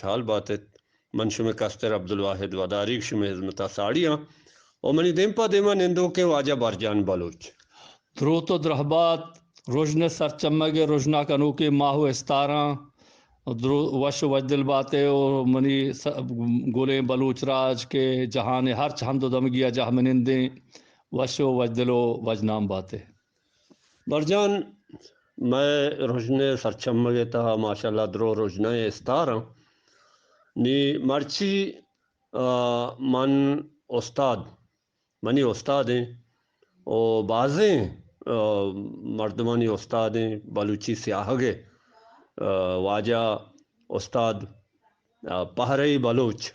حال بات منشم کستر عبدالواحد وداریک شم حزمتا ساڑیاں او منی دیمپا دیما نندو کے واجہ برجان بلوچ دروت و درہبات روشن سر چمگے روشنا کنو کے ماہو استاراں وش وجدل باتے اور منی گولیں بلوچ راج کے جہان ہر حمد و دمگیا جہ منندیں وش وجدلو وجنام باتے برجان میں روشن سر چمگے تہا ماشاءاللہ درو روشنہ استاراں نی مرچی من استاد منی استادیں او بازیں مردمانی استادیں بلوچی سیاہگے واجہ استاد پہرئی بلوچ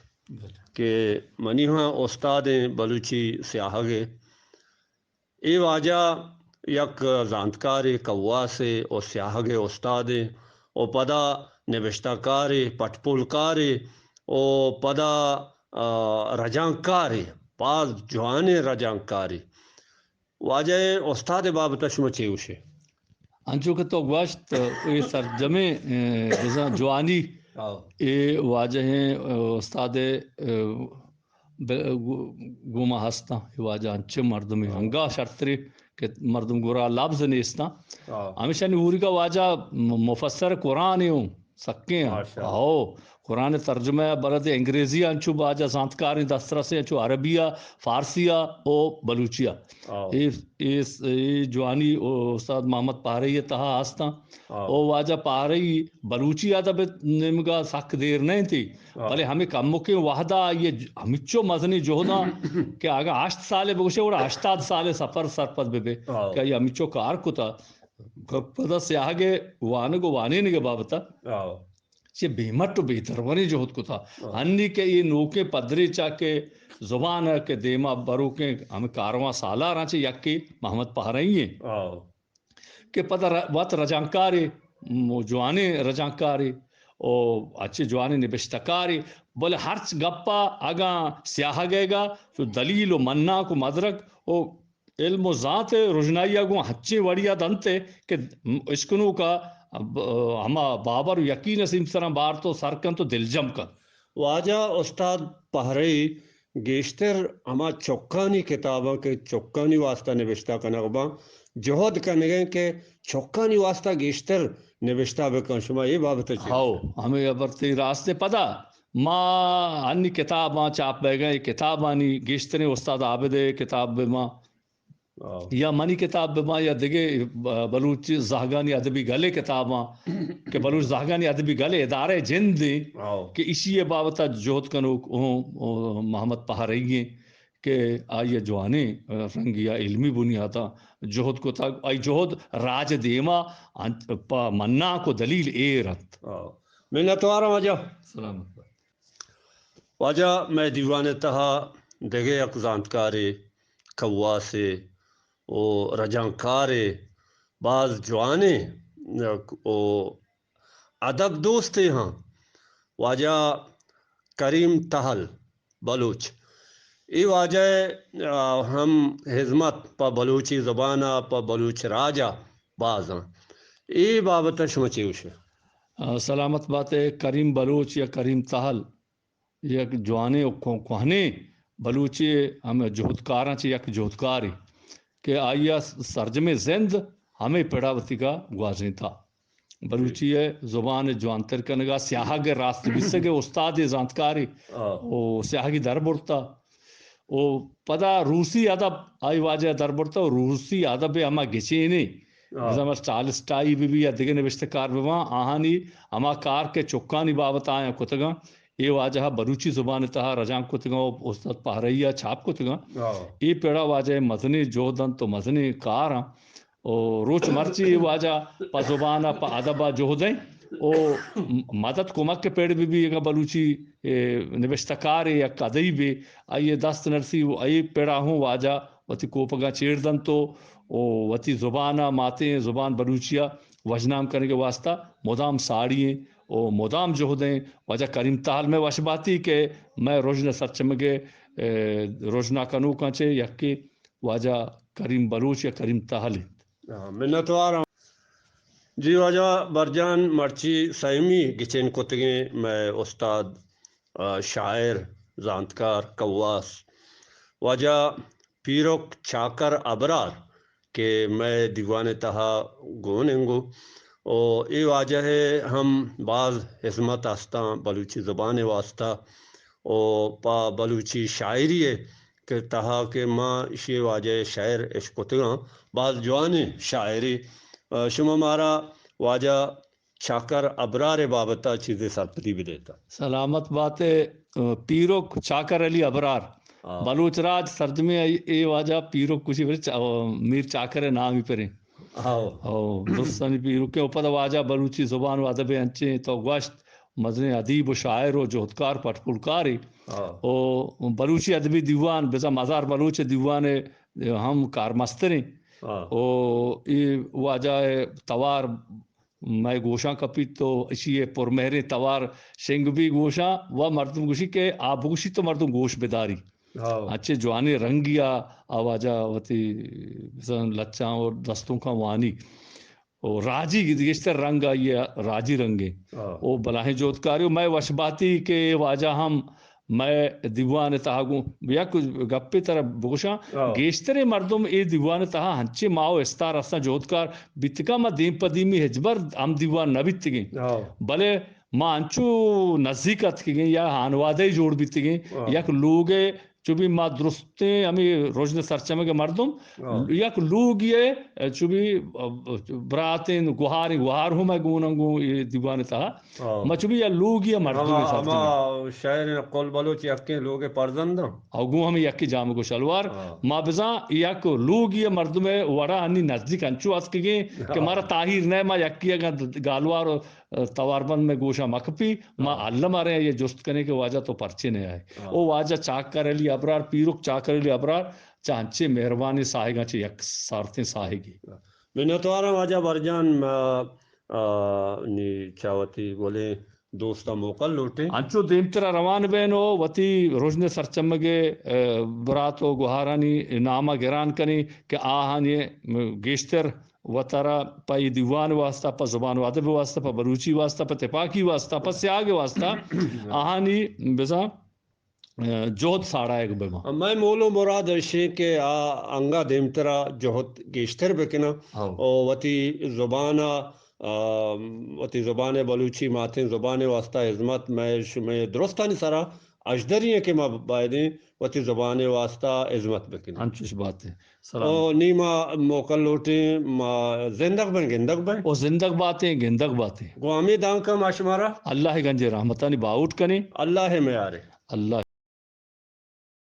کہ منی ہاں استادیں بلوچی سیاہگے ای واجہ یک زانتکارے کواسے او سیاہگے استادیں او پدا نوشتہ کارے پٹپولکارے او پدا رجانکارے بعض جوانے رجانکارے واجہ استاد بابتا شما چیوشے انچو کہ تو گوشت یہ سرجمے جوانی یہ واجہ ہیں استاد گوما ہستا یہ واجہ انچے مردمی ہنگا شرطری کہ مردم گورا لفظ نیستا ہمیشہ نوری کا واجہ مفسر قرآن ہوں سکے ہیں آؤ قرآن ترجمہ بلد انگریزی انچو باجہ زانتکاری دسترہ سے انچو عربیہ فارسیہ او بلوچیہ جوانی استاد محمد پہرئی تہا ہستا او واجہ پہرئی بلوچی ادب نمگا سک دیر نہیں تھی بلے ہمیں کم کے وحدہ یہ ہمچو مزنی جوہدہ کہ آگا 8 سالے بگوشے اور 80 سالے سفر سرپد بے کہ یہ ہمچو کار کتا پدا سے آگے وانگو وانے نگے بابتا یہ بیمت تو بہتر ونی جوہد کتا ہنی کہ یہ نوکے پدری چاہ کے زبان ہے کہ دیما برو کے ہمیں کارواں سالہ رانچے یکی محمد پہرئی ہیں کہ پتہ وقت رجانکاری جوانے رجانکاری او اچھے جوانے نبشتکاری بولے ہر گپا اگاں سیاہ گئے گا تو دلیل و مننا کو مدرک او علم و ذات رجنائیہ گو ہچے وڑیا دنتے کہ اسکنو کا ہما بابر یقین سیم سرم بار تو سرکن تو دل جم کن واجہ استاد پہرئی گیشتر ہما چوکانی کتاباں کے چوکانی واسطہ نوشتہ کا نغباں جہد کنگیں کہ چوکانی واسطہ گیشتر نوشتہ بکن شما یہ بابت چیز ہاؤ ہمیں ابرتی راستے پدا ماں انی کتاباں چاپ بے گئے کتابانی گیشتریں استاد عابد کتاب بما یا منی کتاب بما یا دگے بلوچ زہگانی ادبی گلے کتاباں کہ بلوچ زہگانی ادبی گلے ادارے جند دیں کہ اسی بابتا جہد کنو محمد پہرئی ہیں کہ آئیے جوانے رنگیا علمی بنیادا جہد کو تا آئی جہد راج دیما مننا کو دلیل اے رت منتوارا واجہ سلامت واجہ میں دیوان تہا دگے اقزانتکارے کواسے او رجانکارے بعض جوانے او ادب دوستے ہاں واجہ کریم تہل بلوچ ای واجہ ہم حزمت پا بلوچی زبانہ پا بلوچ راجہ بعض ہاں ای بابتا شما چیوشے سلامت بات ہے کریم بلوچ یا کریم تہل یک جوانے کوہنے بلوچی ہمیں جہدکاراں چی یک جہدکاری کہ آئیا سرجم زند ہمیں پیڑاوتی کا گوازیں تھا بلوچی ہے زبان جوانتر کنگا سیاہا کے راست بسگے استاد زانتکاری او سیاہی در برتا او پدا روسی ادب آئی واجہ در برتا روسی ادب ہما گچے نہیں زمر ٹالسٹائی بھی یا دیگر نوشتکار بھی وہاں آہانی ہما کار کے چکانی بابت آیا کتگاں یہ واجہ بلوچی زبان تہا رجان کتگاں استاد پہرئی چھاپ کتگاں یہ پیڑا واجہ مزنی جوہدن تو مزنی کار ہاں او روچ مرچی واجہ پا زبانہ پا ادبہ جوہدیں او مدد کمک کے پیڑ بھی بلوچی نوشتکار یا کدئی بھی آئیے دست نرسی آئی پیڑا ہوں واجہ وتی کوپگا چیردن تو او وتی زبانہ ماتیں زبان بلوچیہ وجنام کرنے کے واسطہ مدام ساڑییں او مدام جوہدیں واجہ کریم تہل میں وشباتی کہ میں روشن سچمگے روشنا کنو کانچے یکی واجہ کریم بلوچ یا کریم تہل منتوارا جی واجہ برجان مرچی سائمی گچین کتگیں میں استاد شاعر زانتکار قواس واجہ پیروک چاکر ابرار کہ میں دیوان تہا گوننگو اور یہ واجہ ہے ہم بعض حزمت آستاں بلوچی زبان واسطہ اور پا بلوچی شاعری ہے کہ تہا کہ ماں اسی واجہ شاعر اشکتگاں بعض جوانے شاعری شما مارا واجہ چاکر ابرار بابتا چیزیں سرپتی بھی دیتا سلامت بات ہے پیرو چاکر علی ابرار بلوچ راج ترجمے اے واجہ پیرو کچھ میر چاکر نام ہی پریں درستانی پیرو کے اوپر واجہ بلوچی زبان و ادب انچیں تو گوشت مزن ادیب و شاعر و جہدکار پٹپلکاری او بلوچی ادبی دیوان بزا مزار بلوچ دیوان ہم کارمستریں او یہ واجہ توار میں گوشاں کپی تو اسی پرمہر توار شنگ بھی گوشاں و مردم گوشی کے آپ گوشی تو مردم گوش بداری اچھے جوانے رنگیا آواجہ وتی لچاں اور دستوں کا وانی او راجی گشتر رنگ آئیے راجی رنگے او بلاہیں جوتکاریو میں وشباتی کے واجہ ہم میں دیوان تہاگوں یا کچھ گپے طرح بوشاں گیشترے مردم اے دیوان تہا ہنچے ماو استار اسنا جوتکار بیتکا ما دیم پدیمی ہجبر ہم دیوان نہ بیتگیں بلے ما انچو نزدیکت کی گئیں یا ہانوادے جوڑ بیتگیں یک لوگے چوبی ما درستیں ہمیں روشن سرچمے کے مردم یک لوگ یہ چوبی براتیں گوہار ہوں میں گوننگوں یہ دیوان تہا ما چوبی یا لوگ یہ مردم اما شاعر قول بلوچ یکیں لوگ پرزندہ اوگو ہمیں یکی جام کو شلوار ما بزاں یک لوگ یہ مردم وڑا انی نزدیک انچو اس کے گئیں کہ مارا طاہر نہ ما یکی اگر گالوار تواربند میں گوشا مکپی ما اللہ مارے یہ جست کرنے کے واجہ تو پرچے نہیں آئے او واجہ چاکر علی ابرار پیروک چاکر علی ابرار چانچے مہربانی ساہگاں چے یک سارتیں ساہگی منتوارا واجہ برجان نی چاوتی بولے دوستا موقع لوٹے انچو دیمترا روان بینو وتی روشن سرچمگے براتو گوہارانی نامہ گران کنی کہ آہان یہ گیشتر وطرا پا یہ دیوان واسطہ پا زبان و ادب واسطہ پا بلوچی واسطہ پا تپاکی واسطہ پا سیاگ واسطہ آہانی بزا جوہد ساڑا ایک بما میں مولو مراد اشی کہ انگا دیمترا جوہد گیشتر بکنا او وتی زبان بلوچی ماتیں زبان واسطہ عظمت میں درستانی سارا اجدری ہیں کہ ما بائدیں وتی زبان واسطہ عظمت بکنا انچوش بات ہے او نیما موقع لوٹیں ما زندگ بن گندگ بن او زندگ باتیں گندگ باتیں گوامی دانکا ماشمارا اللہ گنجے رحمتانی باؤٹ کنے اللہ میں آرے اللہ